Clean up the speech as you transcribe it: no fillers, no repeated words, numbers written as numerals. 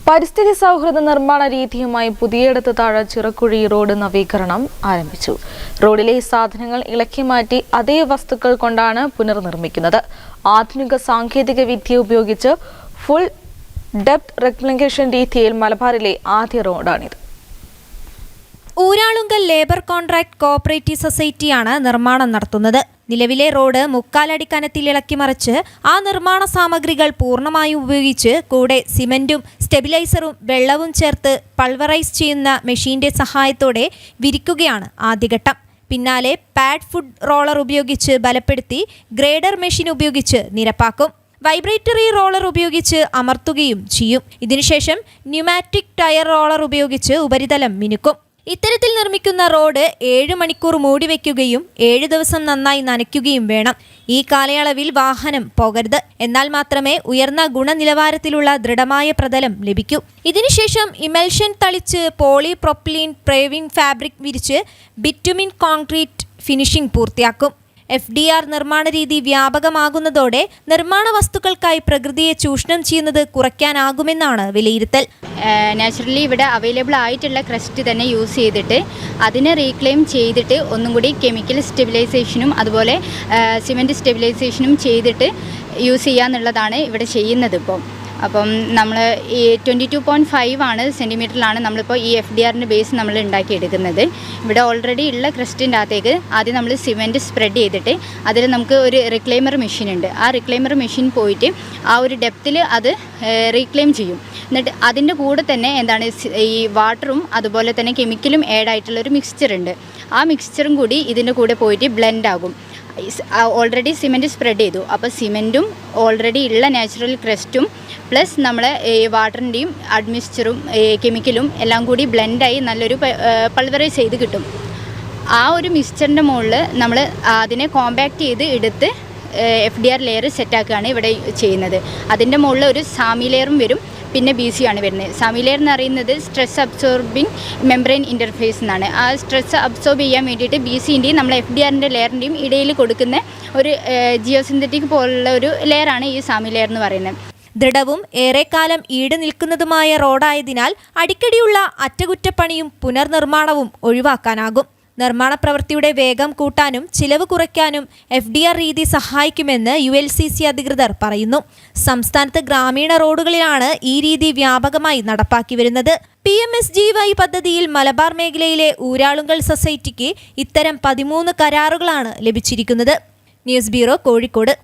പരിസ്ഥിതി സൗഹൃദ നിർമ്മാണ രീതിയുമായി പുതിയടത്ത് താഴെ ചിറക്കുഴി റോഡ് നവീകരണം ആരംഭിച്ചു. റോഡിലെ സാധനങ്ങൾ ഇളക്കി മാറ്റി അതേ വസ്തുക്കൾ കൊണ്ടാണ് പുനർനിർമ്മിക്കുന്നത്. ആധുനിക സാങ്കേതിക വിദ്യ ഉപയോഗിച്ച് ഫുൾ ഡെപ്ത് റെക്ലമേഷൻ രീതിയിൽ മലബാറിലെ ആദ്യ റോഡാണിത്. ഊരാളുങ്കൽ ലേബർ കോൺട്രാക്ട് കോഓപ്പറേറ്റീവ് സൊസൈറ്റിയാണ് നിർമ്മാണം നടത്തുന്നത്. നിലവിലെ റോഡ് മുക്കാലടി കനത്തിൽ ഇളക്കി മറിച്ച് ആ നിർമ്മാണ സാമഗ്രികൾ പൂർണ്ണമായും ഉപയോഗിച്ച് കൂടെ സിമന്റും സ്റ്റെബിലൈസറും വെള്ളവും ചേർത്ത് പൾവറൈസ് ചെയ്യുന്ന മെഷീന്റെ സഹായത്തോടെ വിരിക്കുകയാണ് ആദ്യഘട്ടം. പിന്നാലെ പാഡ് ഫുഡ് റോളർ ഉപയോഗിച്ച് ബലപ്പെടുത്തി ഗ്രേഡർ മെഷീൻ ഉപയോഗിച്ച് നിരപ്പാക്കും. വൈബ്രേറ്ററി റോളർ ഉപയോഗിച്ച് അമർത്തുകയും ചെയ്യും. ഇതിനുശേഷം ന്യൂമാറ്റിക് ടയർ റോളർ ഉപയോഗിച്ച് ഉപരിതലം മിനുക്കും. ഇത്തരത്തിൽ നിർമ്മിക്കുന്ന റോഡ് 7 മണിക്കൂർ മൂടിവെക്കുകയും 7 ദിവസം നന്നായി നനയ്ക്കുകയും വേണം. ഈ കാലയളവിൽ വാഹനം പോകരുത്. എന്നാൽ മാത്രമേ ഉയർന്ന ഗുണനിലവാരത്തിലുള്ള ദൃഢമായ പ്രതലം ലഭിക്കൂ. ഇതിനുശേഷം ഇമൽഷൻ തളിച്ച് പോളിപ്രോപ്പിലീൻ പ്രേവിംഗ് ഫാബ്രിക് വിരിച്ച് ബിറ്റുമിൻ കോൺക്രീറ്റ് ഫിനിഷിംഗ് പൂർത്തിയാക്കും. FDR നിർമ്മാണ രീതി വ്യാപകമാകുന്നതോടെ നിർമ്മാണ വസ്തുക്കൾക്കായി പ്രകൃതിയെ ചൂഷണം ചെയ്യുന്നത് കുറയ്ക്കാനാകുമെന്നാണ് വിലയിരുത്തൽ. നാച്ചുറലി ഇവിടെ അവൈലബിൾ ആയിട്ടുള്ള ക്രസ്റ്റ് തന്നെ യൂസ് ചെയ്തിട്ട് അതിനെ റീക്ലെയിം ചെയ്തിട്ട് ഒന്നും കൂടി കെമിക്കൽ സ്റ്റെബിലൈസേഷനും അതുപോലെ സിമെൻറ്റ് സ്റ്റെബിലൈസേഷനും ചെയ്തിട്ട് യൂസ് ചെയ്യാന്നുള്ളതാണ് ഇവിടെ ചെയ്യുന്നത്. അപ്പം നമ്മൾ ഈ 22.5 സെൻറ്റിമീറ്ററിലാണ് നമ്മളിപ്പോൾ ഈ FDRൻ്റെ ബേസ് നമ്മൾ ഉണ്ടാക്കിയെടുക്കുന്നത്. ഇവിടെ ഓൾറെഡി ഉള്ള ക്രസ്റ്റിൻ്റെ അകത്തേക്ക് ആദ്യം നമ്മൾ സിമെൻറ്റ് സ്പ്രെഡ് ചെയ്തിട്ട് അതിൽ നമുക്ക് ഒരു റിക്ലൈമർ മെഷീൻ ഉണ്ട്. ആ റിക്ലൈമർ മെഷീൻ പോയിട്ട് ആ ഒരു ഡെപ്തിൽ അത് റീക്ലെയിം ചെയ്യും. എന്നിട്ട് അതിൻ്റെ കൂടെ തന്നെ ഈ വാട്ടറും അതുപോലെ തന്നെ കെമിക്കലും ആഡ് ആയിട്ടുള്ളൊരു മിക്സ്ചർ ഉണ്ട്. ആ മിക്സ്ചറും കൂടി ഇതിൻ്റെ കൂടെ പോയിട്ട് ബ്ലെൻഡ് ആകും. ഓൾറെഡി സിമെൻറ്റ് സ്പ്രെഡ് ചെയ്തു. അപ്പോൾ സിമെൻറ്റും ഓൾറെഡി ഉള്ള നാച്ചുറൽ ക്രസ്റ്റും പ്ലസ് നമ്മളെ വാട്ടറിൻ്റെയും അഡ്മിക്സ്ചറും കെമിക്കലും എല്ലാം കൂടി ബ്ലെൻഡായി നല്ലൊരു പൾവറൈസ് ചെയ്ത് കിട്ടും. ആ ഒരു മിക്സ്ചറിൻ്റെ മുകളിൽ നമ്മൾ അതിനെ കോമ്പാക്റ്റ് ചെയ്ത് എടുത്ത് FDR ലെയർ സെറ്റാക്കുകയാണ് ഇവിടെ ചെയ്യുന്നത്. അതിൻ്റെ മുകളിൽ ഒരു സാമി ലെയറും വരും, പിന്നെ BC ആണ് വരുന്നത്. സാമി ലെയർ എന്ന് പറയുന്നത് സ്ട്രെസ് അബ്സോർബിങ് മെംബ്രെയിൻ ഇൻ്റർഫേസ് എന്നാണ്. ആ സ്ട്രെസ് അബ്സോർബ് ചെയ്യാൻ വേണ്ടിയിട്ട് BCൻ്റെയും നമ്മൾ FDRൻ്റെ ലെയറിൻ്റെയും ഇടയിൽ കൊടുക്കുന്ന ഒരു ജിയോസിന്തറ്റിക് പോലുള്ള ഒരു ലെയറാണ് ഈ സാമി ലെയർ എന്ന് പറയുന്നത്. ദൃഢവും ഏറെക്കാലം ഈട് നിൽക്കുന്നതുമായ റോഡായതിനാൽ അടിക്കടിയുള്ള അറ്റകുറ്റപ്പണിയും പുനർനിർമ്മാണവും ഒഴിവാക്കാനാകും. നിർമ്മാണ പ്രവൃത്തിയുടെ വേഗം കൂട്ടാനും ചിലവ് കുറയ്ക്കാനും FDR രീതി സഹായിക്കുമെന്ന് ULCC അധികൃതർ പറയുന്നു. സംസ്ഥാനത്ത് ഗ്രാമീണ റോഡുകളിലാണ് ഈ രീതി വ്യാപകമായി നടപ്പാക്കി വരുന്നത്. PMSGY പദ്ധതിയിൽ മലബാർ മേഖലയിലെ ഊരാളുങ്കൽ സൊസൈറ്റിക്ക് ഇത്തരം 13 കരാറുകളാണ് ലഭിച്ചിരിക്കുന്നത്. News bureau, Kozhikode.